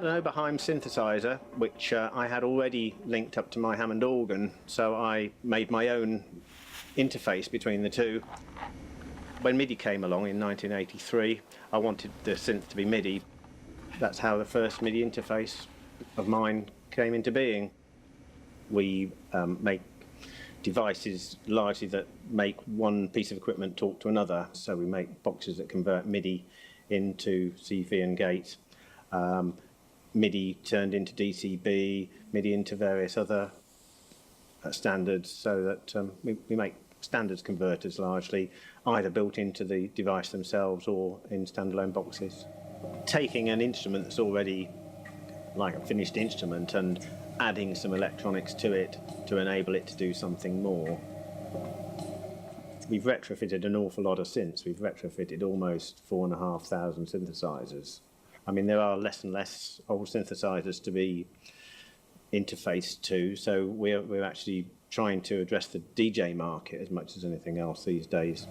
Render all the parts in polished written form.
had an Oberheim synthesizer, which I had already linked up to my Hammond organ, so I made my own interface between the two. When MIDI came along in 1983, I wanted the synth to be MIDI. That's how the first MIDI interface of mine came into being. We make devices largely that make one piece of equipment talk to another. So we make boxes that convert MIDI into CV and gate, MIDI turned into DCB, MIDI into various other standards, so that we make standards converters largely, either built into the device themselves or in standalone boxes. Taking an instrument that's already like a finished instrument and adding some electronics to it to enable it to do something more. We've retrofitted an awful lot of synths. We've retrofitted almost 4,500 synthesizers. I mean, there are less and less old synthesizers to be interfaced to, so we're actually trying to address the DJ market as much as anything else these days.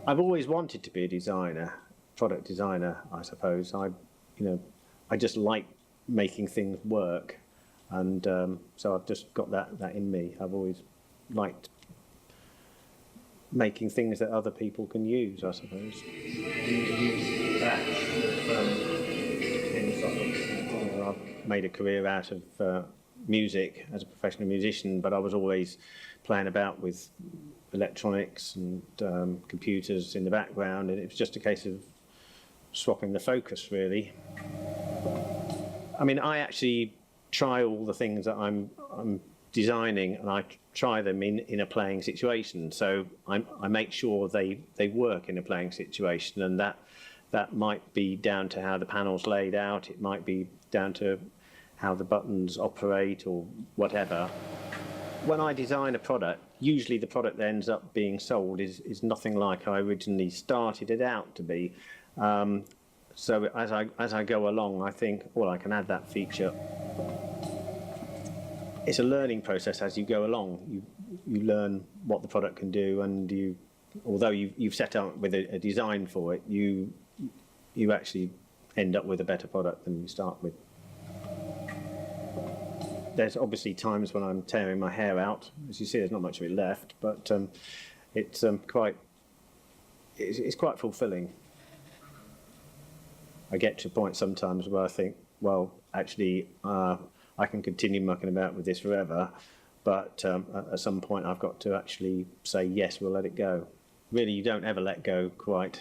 I've always wanted to be a designer, product designer, I suppose. I just like making things work, and so I've just got that in me. I've always liked making things that other people can use, I suppose. I've made a career out of music as a professional musician, but I was always playing about with electronics and computers in the background, and it was just a case of swapping the focus, really. I mean, I actually try all the things that I'm designing, and I try them in a playing situation. So I make sure they work in a playing situation, and that might be down to how the panel's laid out. It might be down to how the buttons operate or whatever. When I design a product, usually the product that ends up being sold is nothing like I originally started it out to be. So as I go along, I think, well, I can add that feature. It's a learning process as you go along. You learn what the product can do, and although you've set out with a design for it, you actually end up with a better product than you start with. There's obviously times when I'm tearing my hair out. As you see, there's not much of it left, but it's quite fulfilling. I get to a point sometimes where I think, well, actually, I can continue mucking about with this forever, but at some point I've got to actually say, yes, we'll let it go. Really, you don't ever let go quite.